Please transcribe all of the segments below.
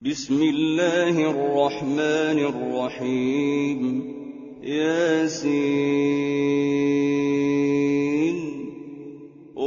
بسم الله الرحمن الرحيم ياسين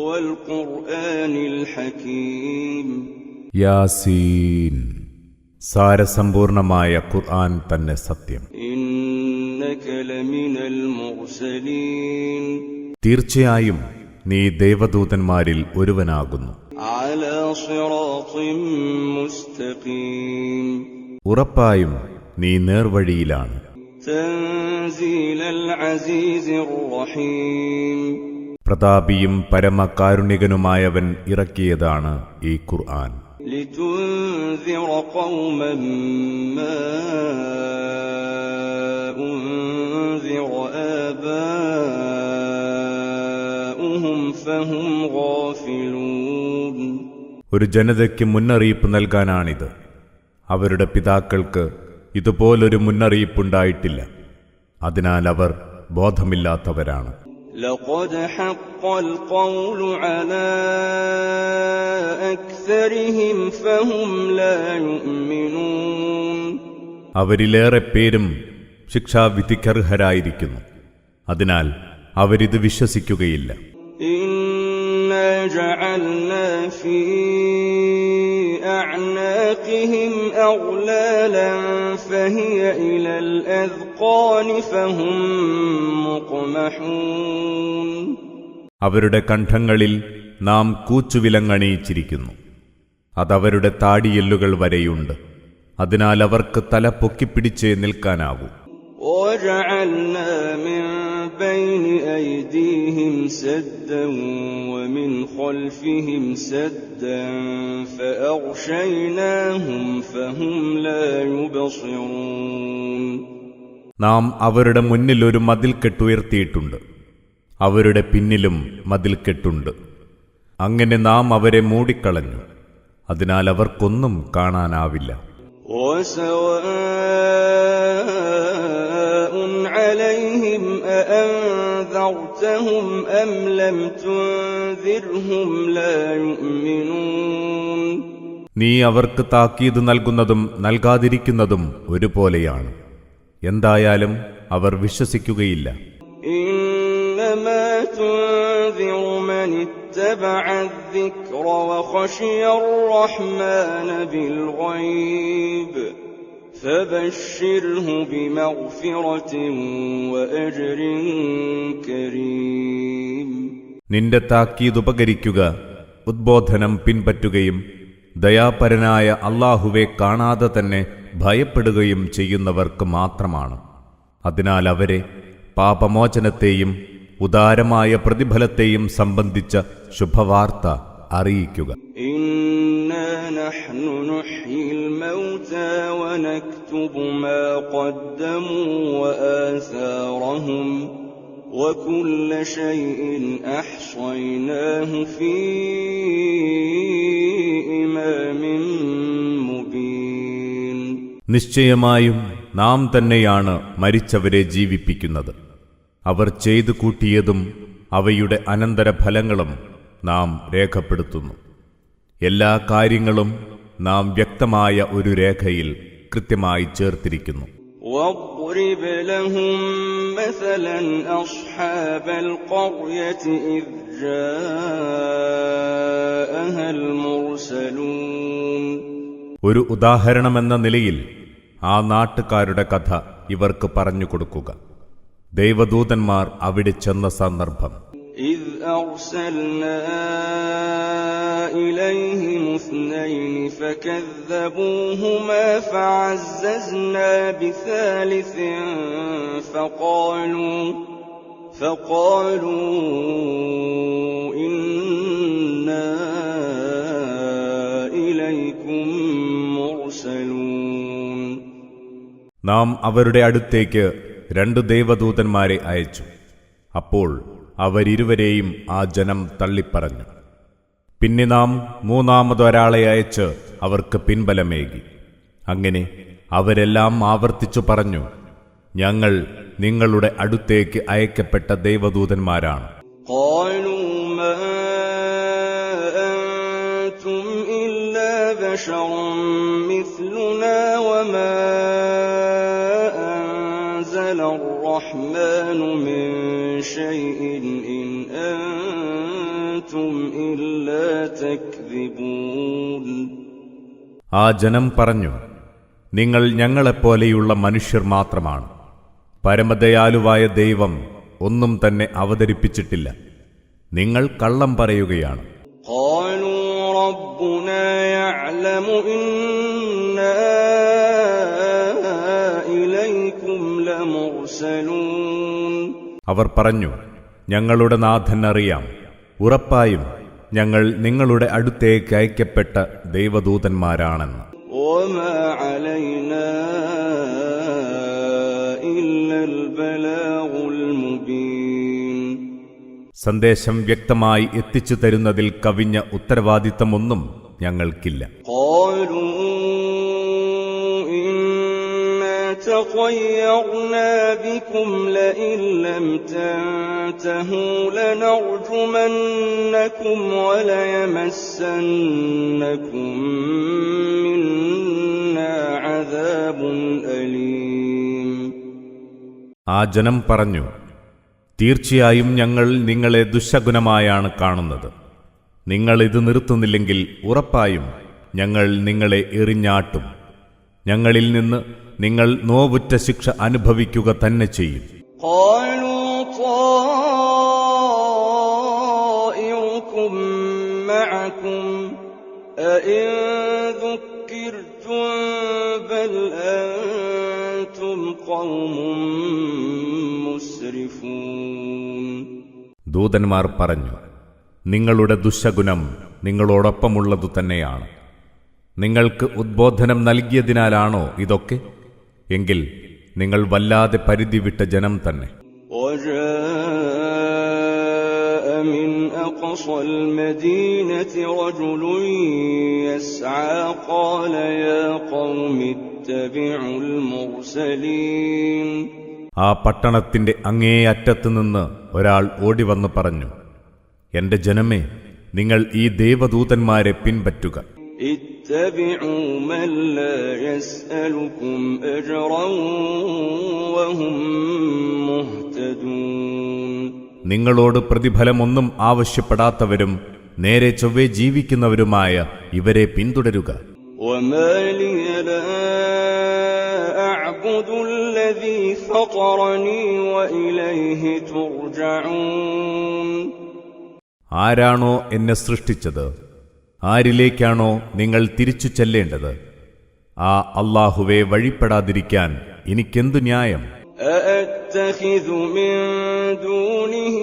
والقرآن الحكيم യാസീൻ സാരസമ്പൂർണമായ ഖുർആൻ തന്നെ സത്യം. إنك لمن المرسلين തീർച്ചയായും നീ ദേവദൂതന്മാരിൽ ഒരുവനാകുന്നു. على صراط مستقيم ഉറപ്പായും നീ നേർവഴിയിലാണ്. تنزيل العزيز الرحيم പ്രതാപിയും പരമകാരുണികനുമായവൻ ഇറക്കിയതാണ് ഈ ഖുർആൻ. لتنذر قوما ما أنذر آباؤهم فهم غافلون ഒരു ജനതയ്ക്ക് മുന്നറിയിപ്പ് നൽകാനാണിത്. അവരുടെ പിതാക്കൾക്ക് ഇതുപോലൊരു മുന്നറിയിപ്പുണ്ടായിട്ടില്ല. അതിനാൽ അവർ ബോധമില്ലാത്തവരാണ്. لقد حق القول على أكثرهم فهم لا يؤمنون അവരിലേറെ പേരും ശിക്ഷാവിധിക്കർഹരായിരിക്കുന്നു. അതിനാൽ അവരിത് വിശ്വസിക്കുകയില്ല. إنا جعلنا في أعناقهم أغلالا فهي إلى الأذقان فهم مقمحون അവരുടെ കണ്ഠങ്ങളിൽ നാം കൂച്ചുവിലങ്ങണിയിച്ചിരിക്കുന്നു. അതവരുടെ താടിയെല്ലുകൾ വരെയുണ്ട്. അതിനാൽ അവർക്ക് തല പൊക്കിപ്പിടിച്ചേ നിൽക്കാനാവൂ. وجعلنا من بين أيديهم سدا ومن خلفهم سدا فأغشيناهم فهم لا يبصرون നാം അവരുടെ മുന്നിൽ ഒരു മതിൽക്കെട്ടുയർത്തിയിട്ടുണ്ട്. അവരുടെ പിന്നിലും മതിൽക്കെട്ടുണ്ട്. അങ്ങനെ നാം അവരെ മൂടിക്കളഞ്ഞു. അതിനാൽ അവർക്കൊന്നും കാണാനാവില്ല. وسواء عليهم أأنذرتهم أم لم تنذرهم لا يؤمنون നീ അവർക്ക് താക്കീത് നൽകുന്നതും നൽകാതിരിക്കുന്നതും ഒരുപോലെയാണ്. എന്തായാലും അവർ വിശ്വസിക്കുകയില്ല. إنما تنذر من اتبع الذكر وخشي الرحمن بالغيب فبشره بمغفرة وأجر كريم നിന്റെ താക്കീത് ഉപകരിക്കുക ഉദ്ബോധനം പിൻപറ്റുകയും ദയാപരനായ അല്ലാഹുവെ കാണാതെ തന്നെ ഭയപ്പെടുകയും ചെയ്യുന്നവർക്ക് മാത്രമാണ്. അതിനാൽ അവരെ പാപമോചനത്തെയും ഉദാരമായ പ്രതിഫലത്തെയും സംബന്ധിച്ച ശുഭവാർത്ത അറിയിക്കുക. إنا نحن نحيي الموتى ونكتب ما قدموا وآثارهم وكل شيء أحصيناه في إمام مبين നിശ്ചയമായും നാം തന്നെയാണ് മരിച്ചവരെ ജീവിപ്പിക്കുന്നത്. അവർ ചെയ്തു കൂട്ടിയതും അവയുടെ അനന്തരഫലങ്ങളും നാം രേഖപ്പെടുത്തുന്നു. എല്ലാ കാര്യങ്ങളും നാം വ്യക്തമായ ഒരു രേഖയിൽ കൃത്യമായി ചേർത്തിരിക്കുന്നു. واضرب لهم مثلا أصحاب القرية إذ جاءها المرسلون ഒരു ഉദാഹരണമെന്ന നിലയിൽ ആ നാട്ടുകാരുടെ കഥ ഇവർക്ക് പറഞ്ഞു കൊടുക്കുക. ദൈവദൂതന്മാർ അവിടെ ചെന്ന സന്ദർഭം. إذ أرسلنا إليهم اثنين فكذبوهما فعززنا بثالث فقالوا إنا إليكم مرسلون നാം അവരുടെ അടുത്തേക്ക് 2 ദൈവദൂതന്മാരെ അയച്ചു. അപ്പോൾ അവരിരുവരെയും ആ ജനം തള്ളിപ്പറഞ്ഞു. പിന്നെ നാം മൂന്നാമതൊരാളെ അയച്ച് അവർക്ക് പിൻബലമേകി. അങ്ങനെ അവരെല്ലാം ആവർത്തിച്ചു പറഞ്ഞു, ഞങ്ങൾ നിങ്ങളുടെ അടുത്തേക്ക് അയക്കപ്പെട്ട ദൈവദൂതന്മാരാണ്. قالوا ما أنتم إلا بشر مثلنا وما أنزل الرحمن من شيء إن أنتم إلا تكذبون. ആ ജനം പറഞ്ഞു, നിങ്ങൾ ഞങ്ങളെപ്പോലെയുള്ള മനുഷ്യർ മാത്രമാണ്. പരമദയാലുവായ ദൈവം ഒന്നും തന്നെ അവതരിപ്പിച്ചിട്ടില്ല. നിങ്ങൾ കള്ളം പറയുകയാണ്. قالوا ربنا يعلم إنا إليكم لمرسلون. അവർ പറഞ്ഞു, ഞങ്ങളുടെ നാഥൻ അറിയാം, ഉറപ്പായും ഞങ്ങൾ നിങ്ങളുടെ അടുത്തേക്ക് അയക്കപ്പെട്ട ദൈവദൂതന്മാരാണെന്ന്. وما علينا إلا البلاغ المبين. സന്ദേശം വ്യക്തമായി എത്തിച്ചു തരുന്നതിൽ കവിഞ്ഞ ഉത്തരവാദിത്തമൊന്നും ഞങ്ങൾക്കില്ല. قالوا إنا تطيرنا بكم لئن لم تنتهوا لنرجمنكم وليمسنكم منا عذاب أليم. ആ ജനം പറഞ്ഞു, തീർച്ചയായും ഞങ്ങൾ നിങ്ങളെ ദുശ്ശകുനമായാണ് കാണുന്നത്. നിങ്ങൾ ഇത് നിർത്തുന്നില്ലെങ്കിൽ ഉറപ്പായും ഞങ്ങൾ നിങ്ങളെ എറിഞ്ഞാട്ടും. ഞങ്ങളിൽ നിന്ന് നിങ്ങൾ നോവുറ്റ ശിക്ഷ അനുഭവിക്കുക തന്നെ ചെയ്യും. قالوا طائركم معكم أئن ذكرتم بل أنتم قوم مسرفون. ദൂതന്മാർ പറഞ്ഞു, നിങ്ങളുടെ ദുശ്ശകുനം നിങ്ങളോടൊപ്പമുള്ളതു തന്നെയാണ്. നിങ്ങൾക്ക് ഉദ്ബോധനം നൽകിയതിനാലാണോ ഇതൊക്കെ? എങ്കിൽ നിങ്ങൾ വല്ലാതെ പരിധി വിട്ട ജനം തന്നെ. وجاء من أقصى المدينة رجل يسعى قال يا قوم اتبعوا المرسلين. ആ പട്ടണത്തിന്റെ അങ്ങേ അറ്റത്ത് നിന്ന് ഒരാൾ ഓടിവന്ന് പറഞ്ഞു, എന്റെ ജനമേ, നിങ്ങൾ ഈ ദേവദൂതന്മാരെ പിൻപറ്റുക. اتبعوا من لا يسألكم أجرا وهم مهتدون. നിങ്ങളോട് പ്രതിഫലമൊന്നും ആവശ്യപ്പെടാത്തവരും നേരെ ചൊവ്വേ ജീവിക്കുന്നവരുമായ ഇവരെ പിന്തുടരുക. وما لي لا أعبد الذي فطرني وإليه ترجعون. ആരാണോ എന്നെ സൃഷ്ടിച്ചത്, ആരിലേക്കാണോ നിങ്ങൾ തിരിച്ചു ചെല്ലേണ്ടത്, ആ അല്ലാഹുവെ വഴിപ്പെടാതിരിക്കാൻ എനിക്കെന്തു ന്യായം? أأتخذ من دونه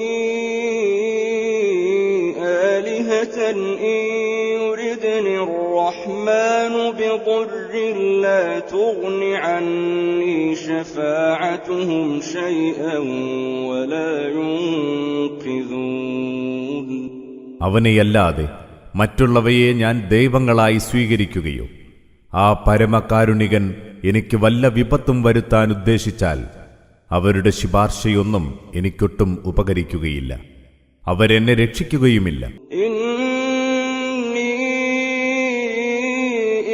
آلهة إن يردني الرحمن بضر لا تغن عني شفاعتهم شيئا ولا ينقذون. അവനെയല്ലാതെ മറ്റുള്ളവയെ ഞാൻ ദൈവങ്ങളായി സ്വീകരിക്കുകയോ ആ പരമകാരുണികൻ എനിക്ക് വല്ല വിപത്തും വരുത്താൻ ഉദ്ദേശിച്ചാൽ അവരുടെ ശുപാർശയൊന്നും എനിക്കൊട്ടും ഉപകരിക്കുകയില്ല. അവരെന്നെ രക്ഷിക്കുകയുമില്ല. ഇന്നി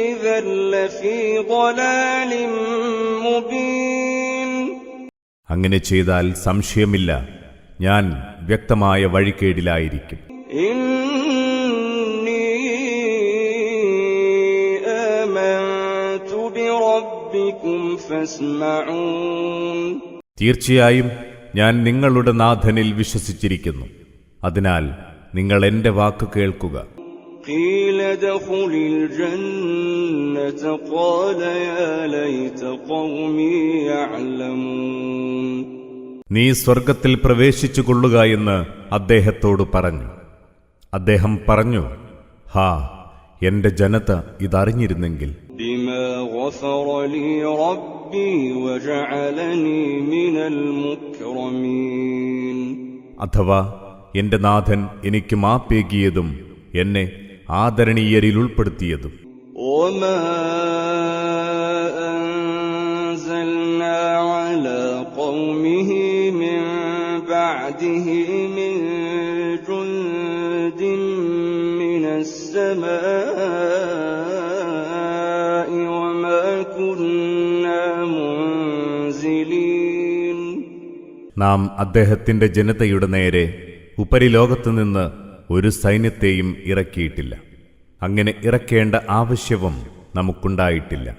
ഇദൻ ലഫീ ളലാലിൻ മുബീൻ. അങ്ങനെ ചെയ്താൽ സംശയമില്ല, ഞാൻ വ്യക്തമായ വഴികേടിലായിരിക്കും. ഇന്നി ആമൻതു ബിറബ്ബികും ഫസ്മഊൻ. തീർച്ചയായും ഞാൻ നിങ്ങളുടെ നാഥനിൽ വിശ്വസിച്ചിരിക്കുന്നു, അതിനാൽ നിങ്ങൾ എന്റെ വാക്ക് കേൾക്കുക. قيل ادخل الجنة قال يا ليت قومي يعلمون. നീ സ്വർഗത്തിൽ പ്രവേശിച്ചു കൊള്ളുക എന്ന് അദ്ദേഹത്തോട് പറഞ്ഞു. അദ്ദേഹം പറഞ്ഞു, ഹാ, എന്റെ ജനത ഇതറിഞ്ഞിരുന്നെങ്കിൽ. بما غفر لي ربي وجعلني من المكرمين. അഥവാ എന്റെ നാഥൻ എനിക്ക് മാപ്പേകിയതും എന്നെ ആദരണീയരിൽ ഉൾപ്പെടുത്തിയതും. وما أنزلنا على قومه من بعده من جند من السماء كنا منزلين. നാം അദ്ദേഹത്തിന്റെ ജനതയുടെ നേരെ ഉപരിലോകത്തുനിന്ന് ഒരു സൈന്യത്തെയും ഇറക്കിയിട്ടില്ല. അങ്ങനെ ഇറക്കേണ്ട ആവശ്യവും നമുക്കുണ്ടായിട്ടില്ല.